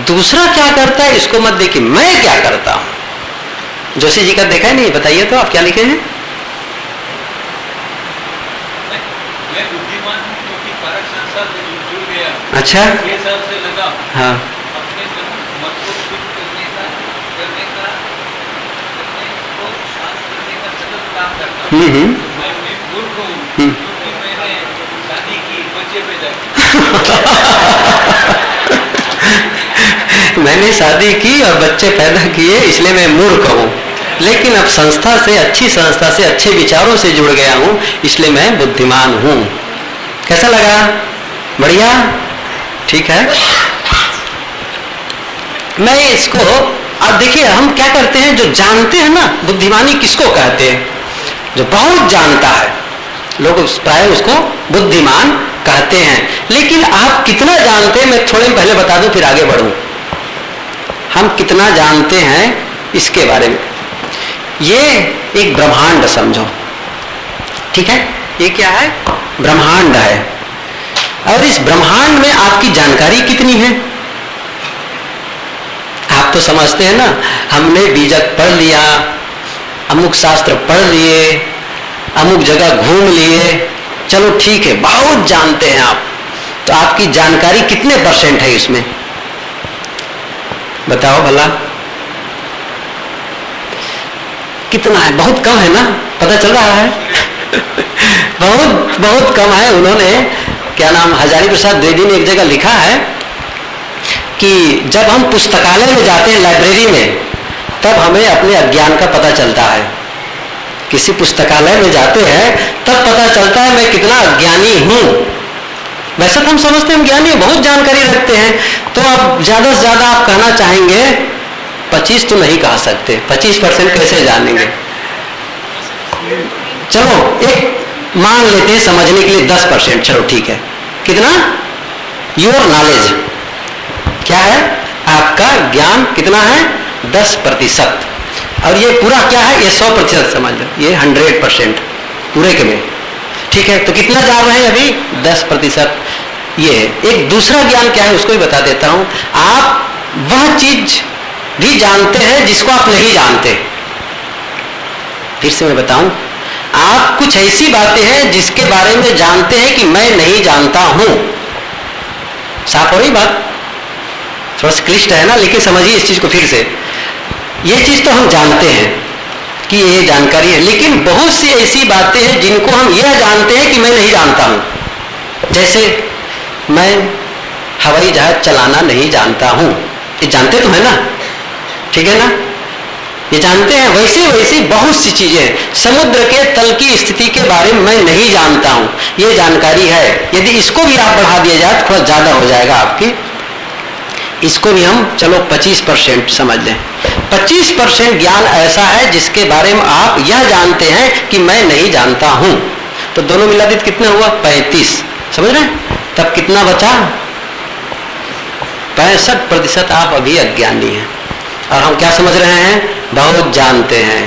दूसरा क्या करता है इसको मत देखिए, मैं क्या करता हूं। जोशी जी का देखा है नहीं, बताइए तो आप क्या लिखे हैं? मैं बुद्धिमान हूं क्योंकि कारक संसार से जुड़ गया। अच्छा, ये सबसे लगा। हाँ, अपने मत को शुद्ध करने को शांत करने का सतत काम करता हूं। मैं मूर्ख हूं क्योंकि मैंने शादी की, बच्चे पैदा किए। मैंने शादी की और बच्चे पैदा किए इसलिए मैं मूर्ख हूं, लेकिन अब संस्था से, अच्छी संस्था से, अच्छे विचारों से जुड़ गया हूं इसलिए मैं बुद्धिमान हूं। कैसा लगा? बढ़िया, ठीक है। मैं इसको अब देखिए, हम क्या करते हैं, जो जानते हैं ना, बुद्धिमानी किसको कहते हैं? जो बहुत जानता है, लोग प्राय उसको बुद्धिमान कहते हैं। लेकिन आप कितना जानते हैं, मैं थोड़े पहले बता दूं फिर आगे बढ़ूं। हम कितना जानते हैं इसके बारे में। ये एक ब्रह्मांड समझो, ठीक है? ये क्या है? ब्रह्मांड है। और इस ब्रह्मांड में आपकी जानकारी कितनी है? तो समझते हैं ना, हमने बीजक पढ़ लिया, अमुक शास्त्र पढ़ लिए, अमुक जगह घूम लिए, चलो ठीक है, बहुत जानते हैं आप। तो आपकी जानकारी कितने % है इसमें, बताओ भला? कितना है? बहुत कम है ना, पता चल रहा है। बहुत बहुत कम है। उन्होंने क्या नाम, हजारी प्रसाद द्विवेदी ने एक जगह लिखा है कि जब हम पुस्तकालय में जाते हैं, लाइब्रेरी में, तब हमें अपने अज्ञान का पता चलता है। किसी पुस्तकालय में जाते हैं तब पता चलता है मैं कितना अज्ञानी हूं। वैसे तो हम समझते हैं हम ज्ञानी हैं, बहुत जानकारी रखते हैं। तो अब ज्यादा से ज्यादा आप कहना चाहेंगे 25 तो नहीं कह सकते, 25% कैसे जानेंगे? चलो एक मान लेते हैं समझने के लिए 10%, चलो ठीक है। कितना? योर नॉलेज क्या है? आपका ज्ञान कितना है? 10%। और ये पूरा क्या है? ये 100% समझ लो, ये 100% पूरे के में, ठीक है। तो कितना जान रहे हैं अभी? 10%। ये है। एक दूसरा ज्ञान क्या है उसको भी बता देता हूं। आप वह चीज भी जानते हैं जिसको आप नहीं जानते। फिर से मैं बताऊं, आप कुछ ऐसी बातें हैं जिसके बारे में जानते हैं कि मैं नहीं जानता हूं। साफ हो रही बात? थोड़ा सा क्लिष्ट है ना, लेकिन समझिए इस चीज को फिर से। ये चीज तो हम जानते हैं कि ये जानकारी है, लेकिन बहुत सी ऐसी बातें हैं जिनको हम यह जानते हैं कि मैं नहीं जानता हूं। जैसे मैं हवाई जहाज चलाना नहीं जानता हूं, ये जानते तो है ना, ठीक है ना, ये जानते हैं। वैसे वैसी बहुत सी चीजें, समुद्र के तल की स्थिति के बारे में मैं नहीं जानता हूं, ये जानकारी है। यदि इसको भी आप बढ़ा दिया जाए तो थोड़ा ज्यादा हो जाएगा आपकी। इसको भी हम चलो 25% समझ लें। 25% ज्ञान ऐसा है जिसके बारे में आप यह जानते हैं कि मैं नहीं जानता हूं। तो दोनों मिला दे कितना हुआ? 35। समझ रहे हैं? तब कितना बचा? 65% आप अभी अज्ञानी हैं। और हम क्या समझ रहे हैं? बहुत जानते हैं।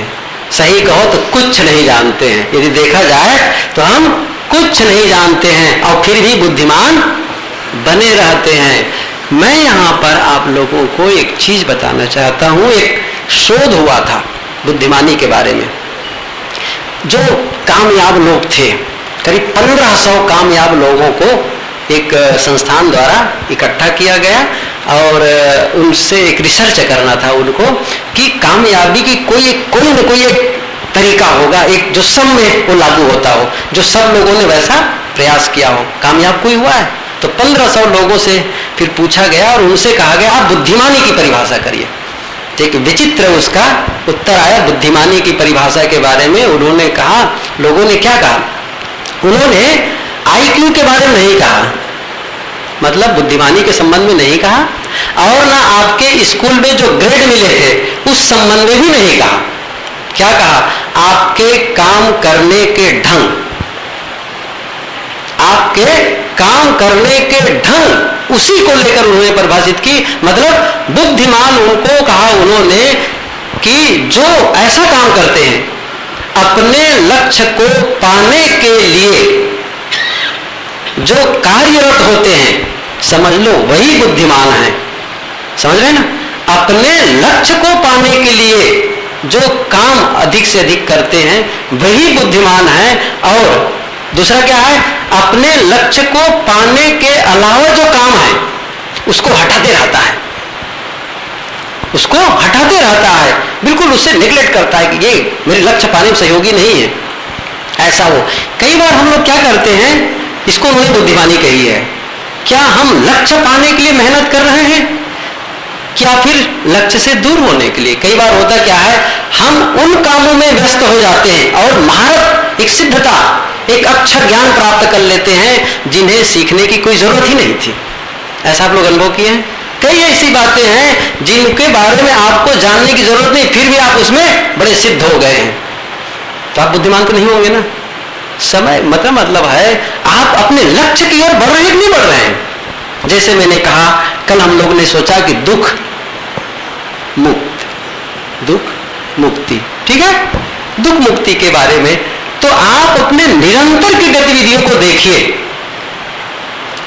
सही कहो तो कुछ नहीं जानते हैं। यदि देखा जाए तो हम कुछ नहीं जानते हैं और फिर भी बुद्धिमान बने रहते हैं। मैं यहां पर आप लोगों को एक चीज बताना चाहता हूं। एक शोध हुआ था बुद्धिमानी के बारे में। जो कामयाब लोग थे, करीब 1500 कामयाब लोगों को एक संस्थान द्वारा इकट्ठा किया गया और उनसे एक रिसर्च करना था उनको कि कामयाबी की कोई न कोई एक तरीका होगा, एक जो सब में वो लागू होता हो, जो सब लोगों ने वैसा प्रयास किया हो। कामयाब कोई हुआ है? तो 1500 लोगों से फिर पूछा गया और उनसे कहा गया आप बुद्धिमानी की परिभाषा करिए। एक विचित्र उसका उत्तर आया बुद्धिमानी की परिभाषा के बारे में। उन्होंने कहा, लोगों ने क्या कहा? उन्होंने IQ के बारे में नहीं कहा, मतलब बुद्धिमानी के संबंध में नहीं कहा, और ना आपके स्कूल में जो ग्रेड मिले थे उस संबंध में भी नहीं कहा। क्या कहा? आपके काम करने के ढंग, आपके काम करने के ढंग, उसी को लेकर उन्होंने परिभाषित की। मतलब बुद्धिमान उनको कहा उन्होंने कि जो ऐसा काम करते हैं अपने लक्ष्य को पाने के लिए, जो कार्यरत होते हैं, समझ लो वही बुद्धिमान है। समझ रहे ना? अपने लक्ष्य को पाने के लिए जो काम अधिक से अधिक करते हैं वही बुद्धिमान है। और दूसरा क्या है? अपने लक्ष्य को पाने के अलावा जो काम है उसको हटाते रहता है, उसको हटाते रहता है, बिल्कुल उससे निगलेक्ट करता है कि ये मेरे लक्ष्य पाने में सहयोगी नहीं है, ऐसा हो। कई बार हम लोग क्या करते हैं, इसको उन्होंने बुद्धिमानी कही है। क्या हम लक्ष्य पाने के लिए मेहनत कर रहे हैं, क्या फिर लक्ष्य से दूर होने के लिए? कई बार होता क्या है, हम उन कामों में व्यस्त हो जाते हैं और महारत, एक सिद्धता, एक अक्षर ज्ञान प्राप्त कर लेते हैं जिन्हें सीखने की कोई जरूरत ही नहीं थी। ऐसा आप लोग अनुभव किए हैं? कई ऐसी बातें हैं जिनके बारे में आपको जानने की जरूरत नहीं, फिर भी आप उसमें बड़े सिद्ध हो गए हैं। तो आप बुद्धिमान तो नहीं होंगे ना। समय मतलब है आप अपने लक्ष्य की ओर बढ़ रहे हैं कि नहीं बढ़ रहे हैं? जैसे मैंने कहा, कल हम लोग ने सोचा कि दुख मुक्ति, ठीक है, दुख मुक्ति के बारे में। तो आप अपने निरंतर की गतिविधियों को देखिए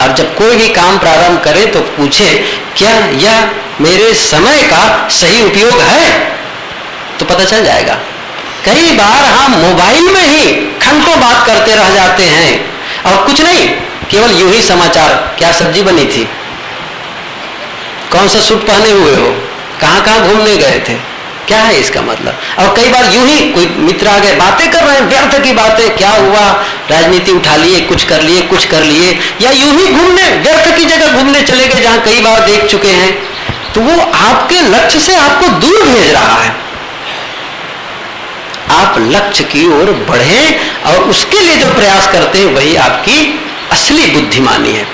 और जब कोई भी काम प्रारंभ करें तो पूछे क्या यह मेरे समय का सही उपयोग है, तो पता चल जाएगा। कई बार हम मोबाइल में ही घंटों बात करते रह जाते हैं और कुछ नहीं, केवल यूं ही समाचार, क्या सब्जी बनी थी, कौन सा सूट पहने हुए हो, कहां कहां घूमने गए थे, क्या है इसका मतलब। और कई बार यूं ही कोई मित्र आ गए, बातें कर रहे हैं, व्यर्थ की बातें, क्या हुआ, राजनीति उठा लिए, कुछ कर लिए, या यूं ही घूमने, व्यर्थ की जगह घूमने चले गए जहां कई बार देख चुके हैं, तो वो आपके लक्ष्य से आपको दूर भेज रहा है। आप लक्ष्य की ओर बढ़े और उसके लिए जो प्रयास करते हैं वही आपकी असली बुद्धिमानी है।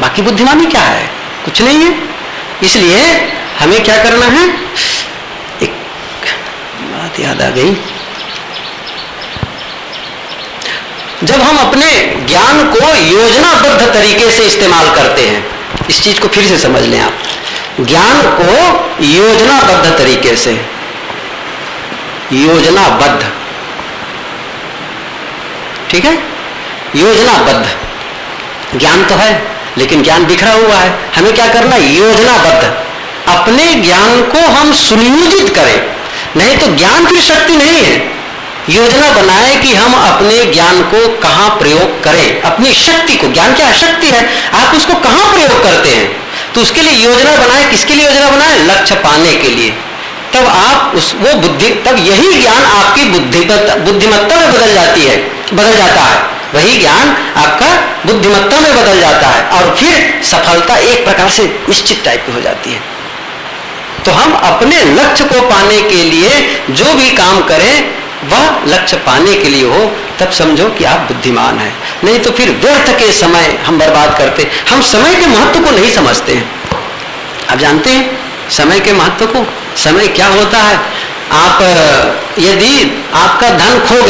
बाकी बुद्धिमानी क्या है, कुछ नहीं है। इसलिए हमें क्या करना है, एक बात याद आ गई, जब हम अपने ज्ञान को योजनाबद्ध तरीके से इस्तेमाल करते हैं, इस चीज को फिर से समझ लें आप, ज्ञान को योजनाबद्ध तरीके से, योजनाबद्ध, ठीक है, योजनाबद्ध ज्ञान तो है लेकिन ज्ञान बिखरा हुआ है। हमें क्या करना है, योजनाबद्ध अपने ज्ञान को हम सुनियोजित करें, नहीं तो ज्ञान की शक्ति नहीं है। योजना बनाए कि हम अपने ज्ञान को कहां प्रयोग करें, अपनी शक्ति को, ज्ञान क्या शक्ति है, आप उसको कहां प्रयोग करते हैं, तो उसके लिए योजना बनाए। किसके लिए योजना बनाए, लक्ष्य पाने के लिए। तब आप वो बुद्धि, तब यही ज्ञान आपकी बुद्धिमत्ता में बदल जाता है, वही ज्ञान आपका बुद्धिमत्ता में बदल जाता है और फिर सफलता एक प्रकार से निश्चित टाइप की हो जाती है। तो हम अपने लक्ष्य को पाने के लिए जो भी काम करें वह लक्ष्य पाने के लिए हो, तब समझो कि आप बुद्धिमान हैं। नहीं तो फिर व्यर्थ के समय हम बर्बाद करते, हम समय के महत्व को नहीं समझते हैं। आप जानते हैं समय के महत्व को, समय क्या होता है। आप यदि आपका धन खो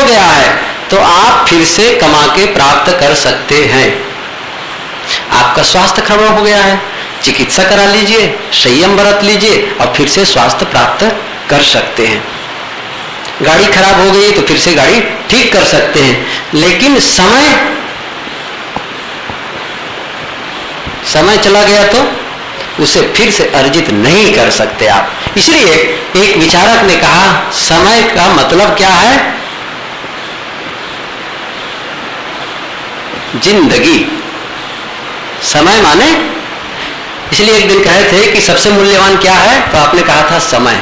गया है, तो आप फिर से कमा के प्राप्त कर सकते हैं। आपका स्वास्थ्य खराब हो गया है, चिकित्सा करा लीजिए, संयम बरत लीजिए और फिर से स्वास्थ्य प्राप्त कर सकते हैं। गाड़ी खराब हो गई तो फिर से गाड़ी ठीक कर सकते हैं, लेकिन समय चला गया तो उसे फिर से अर्जित नहीं कर सकते आप। इसलिए एक विचारक ने कहा, समय का मतलब क्या है, जिंदगी। समय माने, इसलिए एक दिन कहे थे कि सबसे मूल्यवान क्या है, तो आपने कहा था समय।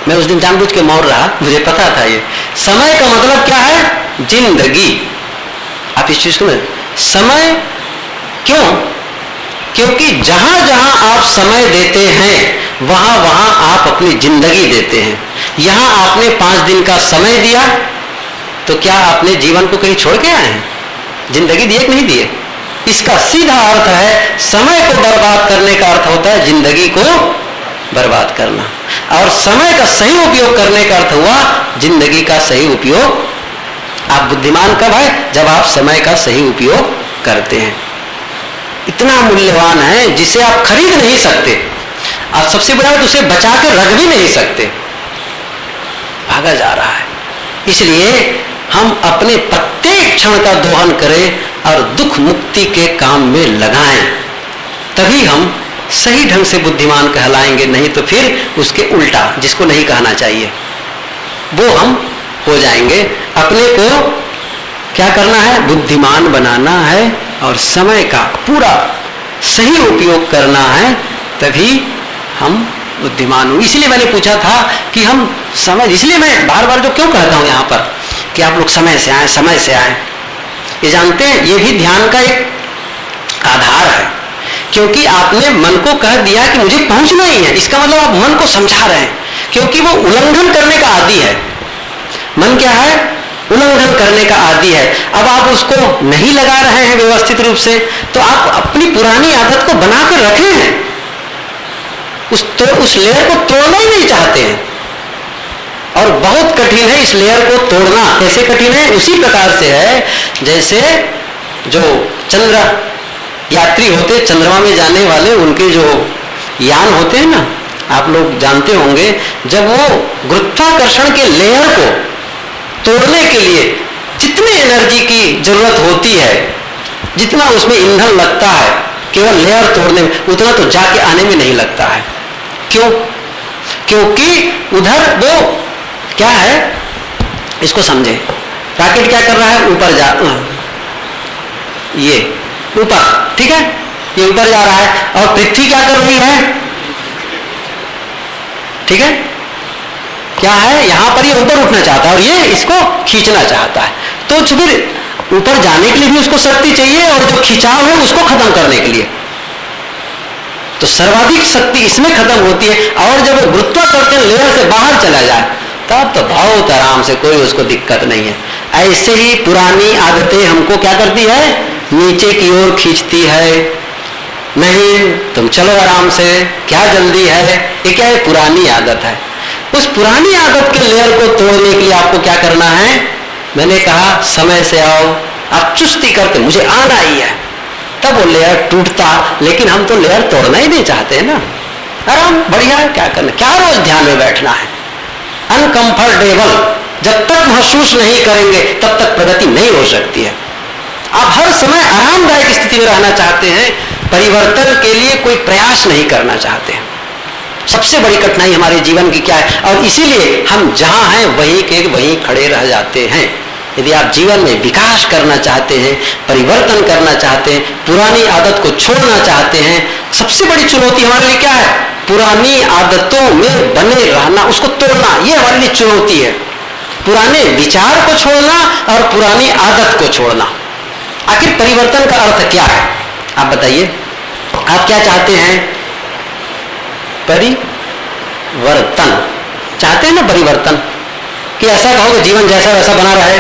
मैं उस दिन जानबूझ के मौन रहा, मुझे पता था ये समय का मतलब क्या है, जिंदगी। आप इस चीज को समय क्यों, क्योंकि जहां जहां आप समय देते हैं वहां वहां आप अपनी जिंदगी देते हैं। यहां आपने 5 दिन का समय दिया तो क्या आपने जीवन को कहीं छोड़ के आए हैं, जिंदगी दिए कि नहीं दिए। इसका सीधा अर्थ है, समय को बर्बाद करने का अर्थ होता है जिंदगी को बर्बाद करना, और समय का सही उपयोग करने का अर्थ हुआ जिंदगी का सही उपयोग। आप बुद्धिमान कब है, जब आप समय का सही उपयोग करते हैं। इतना मूल्यवान है जिसे आप खरीद नहीं सकते, आप सबसे बड़ा तो उसे बचा के रख भी नहीं सकते, भागा जा रहा है। इसलिए हम अपने प्रत्येक क्षण का दोहन करें और दुख मुक्ति के काम में लगाएं, तभी हम सही ढंग से बुद्धिमान कहलाएंगे। नहीं तो फिर उसके उल्टा, जिसको नहीं कहना चाहिए, वो हम हो जाएंगे। अपने को क्या करना है, बुद्धिमान बनाना है और समय का पूरा सही उपयोग करना है, तभी हम बुद्धिमान हो। इसलिए मैंने पूछा था कि हम समय, इसलिए मैं बार बार जो क्यों कहता हूं यहां पर कि आप लोग समय से आए, ये जानते हैं ये भी ध्यान का एक आधार है, क्योंकि आपने मन को कह दिया कि मुझे पहुंचना ही है, इसका मतलब आप मन को समझा रहे हैं, क्योंकि वो उल्लंघन करने का आदी है। मन क्या है, उल्लंघन करने का आदी है। अब आप उसको नहीं लगा रहे हैं व्यवस्थित रूप से, तो आप अपनी पुरानी आदत को बना कर रखे हैं, उस लेयर को तोड़ना ही नहीं चाहते हैं, और बहुत कठिन है इस लेयर को तोड़ना। कैसे कठिन है, उसी प्रकार से है जैसे जो चंद्र यात्री होते, चंद्रमा में जाने वाले, उनके जो यान होते हैं ना, आप लोग जानते होंगे, जब वो गुरुत्वाकर्षण के लेयर को तोड़ने के लिए जितनी एनर्जी की जरूरत होती है, जितना उसमें ईंधन लगता है केवल लेयर तोड़ने में, उतना तो जाके आने में नहीं लगता है। क्यों? क्योंकि उधर वो क्या है, इसको समझे। रॉकेट क्या कर रहा है, ऊपर जा, ये ऊपर, ठीक है, ये ऊपर जा रहा है, और पृथ्वी क्या कर रही है, ठीक है, क्या है, यहां पर ये ऊपर उठना चाहता है और ये इसको खींचना चाहता है। तो फिर ऊपर जाने के लिए भी उसको शक्ति चाहिए और जो खिंचाव है उसको खत्म करने के लिए, तो सर्वाधिक शक्ति इसमें खत्म होती है। और जब गुरुत्वाकर्षण लेयर से बाहर चला जाए तब तो बहुत आराम से, कोई उसको दिक्कत नहीं है। ऐसे ही पुरानी आदतें हमको क्या करती है, नीचे की ओर खींचती है। नहीं तुम चलो आराम से, क्या जल्दी है, ये क्या है, पुरानी आदत है। उस पुरानी आदत के लेयर को तोड़ने के लिए आपको क्या करना है, मैंने कहा समय से आओ, आप चुस्ती करके मुझे आना ही है, तब वो लेयर टूटता। लेकिन हम तो लेयर तोड़ना ही नहीं चाहते हैं ना, आराम बढ़िया है, क्या करना, क्या रोज ध्यान में बैठना है, अनकंफर्टेबल जब तक महसूस नहीं करेंगे तब तक प्रगति नहीं हो सकती है। आप हर समय आरामदायक स्थिति में रहना चाहते हैं, परिवर्तन के लिए कोई प्रयास नहीं करना चाहते हैं। सबसे बड़ी कठिनाई हमारे जीवन की क्या है, और इसीलिए हम जहां हैं वहीं के वहीं खड़े रह जाते हैं। यदि आप जीवन में विकास करना चाहते हैं, परिवर्तन करना चाहते हैं, पुरानी आदत को छोड़ना चाहते हैं, सबसे बड़ी चुनौती हमारे लिए क्या है, पुरानी आदतों में बने रहना, उसको तोड़ना, ये हमारे लिए चुनौती है। पुराने विचार को छोड़ना और पुरानी आदत को छोड़ना। आखिर परिवर्तन का अर्थ क्या है, आप बताइए, आप क्या चाहते हैं, परिवर्तन चाहते हैं ना, परिवर्तन कि ऐसा कहो कि जीवन जैसा वैसा बना रहे,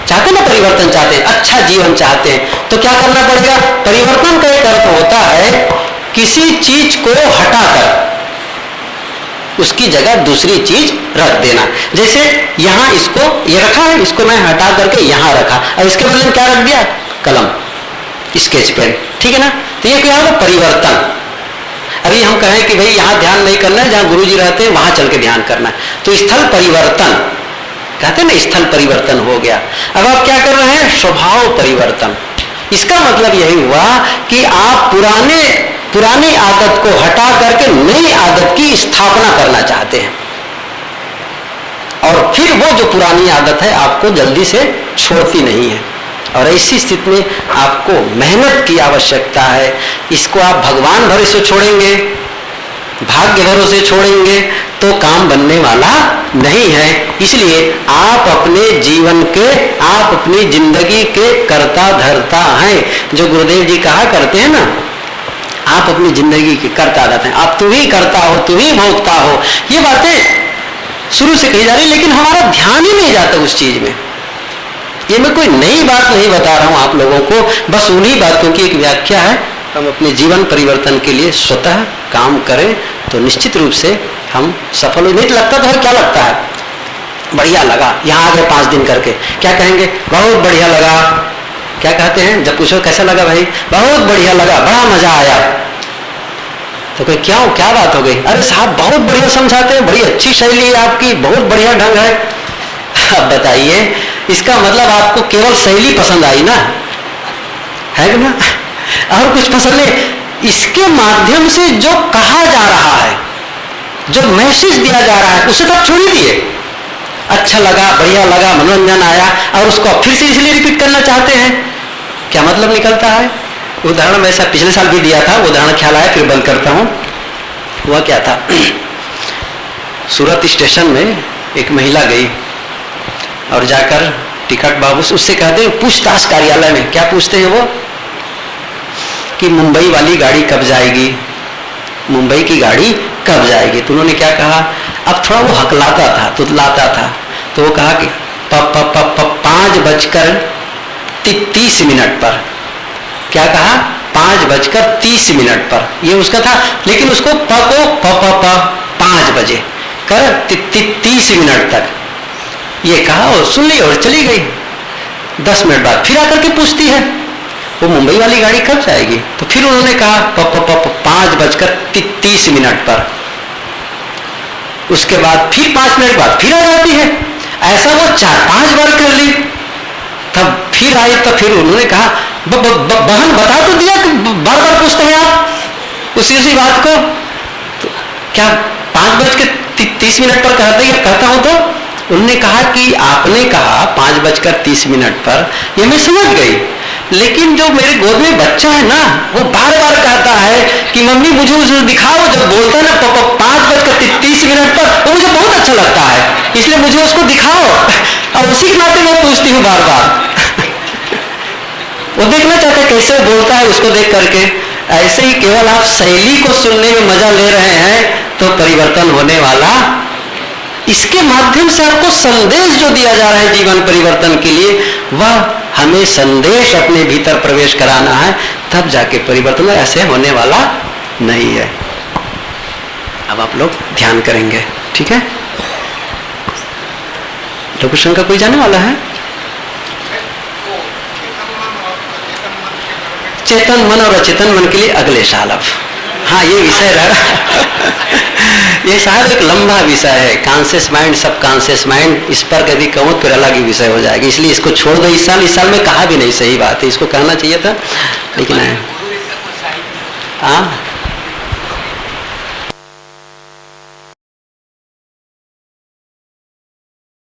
चाहते ना परिवर्तन, चाहते हैं अच्छा जीवन चाहते हैं, तो क्या करना पड़ेगा, परिवर्तन का एक अर्थ होता है किसी चीज को हटाकर उसकी जगह दूसरी चीज रख देना। जैसे यहां इसको ये रखा है, इसको मैं हटा करके यहां रखा और इसके बदले में क्या रख दिया, कलम, स्केच पेन, ठीक है ना, तो ये क्या होगा, परिवर्तन। अभी हम कहें कि भाई यहां ध्यान नहीं करना है, जहां गुरुजी रहते हैं वहां चल के ध्यान करना है, तो स्थल परिवर्तन कहते हैं ना, स्थल परिवर्तन हो गया। अब आप क्या कर रहे हैं, स्वभाव परिवर्तन। इसका मतलब यही हुआ कि आप पुरानी आदत को हटा करके नई आदत की स्थापना करना चाहते हैं, और फिर वो जो पुरानी आदत है आपको जल्दी से छोड़ती नहीं है। और ऐसी स्थिति में आपको मेहनत की आवश्यकता है। इसको आप भगवान भरोसे छोड़ेंगे, भाग्य भरोसे छोड़ेंगे तो काम बनने वाला नहीं है। इसलिए आप अपने जीवन के, आप अपनी जिंदगी के कर्ता धर्ता हैं। जो गुरुदेव जी कहा करते हैं ना, आप अपनी जिंदगी के कर्ता धर्ता हैं, आप तू ही करता हो, तू ही भोगता हो, ये बातें शुरू से कही जा रही, लेकिन हमारा ध्यान ही नहीं जाता उस चीज में। ये मैं कोई नई बात नहीं बता रहा हूं आप लोगों को, बस उन्हीं बातों की एक व्याख्या है। हम अपने जीवन परिवर्तन के लिए स्वतः काम करें तो निश्चित रूप से हम सफल हो। नहीं लगता तो क्या लगता है, बढ़िया लगा, यहां आ गए 5 दिन करके, क्या कहेंगे, बहुत बढ़िया लगा। क्या कहते हैं जब पूछो कैसा लगा भाई, बहुत बढ़िया लगा, बड़ा मजा आया। तो कोई क्यों, क्या बात हो गई, अरे साहब बहुत बढ़िया समझाते हैं, बड़ी अच्छी शैली है आपकी, बहुत बढ़िया ढंग है। अब बताइए, इसका मतलब आपको केवल शैली पसंद आई ना, है ना, और कुछ पसंद नहीं। इसके माध्यम से जो कहा जा रहा है, जो मैसेज दिया जा रहा है, उसे तो छोड़ ही दिए। अच्छा लगा, बढ़िया लगा, मनोरंजन आया, और उसको फिर से इसलिए रिपीट करना चाहते हैं। क्या मतलब निकलता है। उदाहरण वैसा पिछले साल भी दिया था, उदाहरण ख्याल आया, फिर बंद करता हूं। हुआ क्या था, सूरत स्टेशन में एक महिला गई और जाकर टिकट बाबू उससे कहते हैं, पूछताछ कार्यालय में क्या पूछते हैं वो, कि मुंबई वाली गाड़ी कब जाएगी, मुंबई की गाड़ी कब जाएगी। तो उन्होंने क्या कहा, अब थोड़ा वो हकलाता था, तुतलाता था, तो वो कहा कि 5:30 पर। क्या कहा, 5:30 पर, ये उसका था। लेकिन उसको प को 5 बजे कर 30 मिनट तक ये कहा और सुन ली और चली गई। 10 मिनट बाद फिर आकर के पूछती है, वो मुंबई वाली गाड़ी कब जाएगी। तो फिर उन्होंने कहा 5:30 पर। उसके बाद फिर 5 मिनट बाद फिर आ जाती है। ऐसा वो 4-5 बार कर ली। तब फिर आई, तो फिर उन्होंने कहा बहन बता तो दिया कि बार बार पूछते हैं आप उसी बात को। तो क्या 5:30 पर कहता हूं? तो उन्होंने कहा कि आपने कहा 5:30 पर, ये मैं समझ गई, लेकिन जो मेरे गोद में बच्चा है ना, वो बार बार कहता है कि मम्मी मुझे उसे दिखाओ। जब बोलता है ना 5:30 पर, वो मुझे बहुत अच्छा लगता है, इसलिए मुझे उसको दिखाओ। और उसी के नाते मैं पूछती हूँ बार बार। वो देखना चाहते कैसे बोलता है उसको देख करके। ऐसे ही केवल आप शैली को सुनने में मजा ले रहे हैं तो परिवर्तन होने वाला। इसके माध्यम से आपको संदेश जो दिया जा रहा है जीवन परिवर्तन के लिए, वह हमें संदेश अपने भीतर प्रवेश कराना है, तब जाके परिवर्तन। ऐसे होने वाला नहीं है। अब आप लोग ध्यान करेंगे, ठीक है? लघु शंका कोई जाने वाला है? चेतन मन और अचेतन मन के लिए अगले साल। अब हाँ, ये विषय रहा। ये शायद एक लंबा विषय है, कॉन्शियस माइंड, सब कॉन्शियस माइंड। इस पर कभी कहूँ फिर अलग ही विषय हो जाएगा, इसलिए इसको छोड़ दो। इस साल में कहा भी नहीं, सही बात है, इसको कहना चाहिए था लेकिन हाँ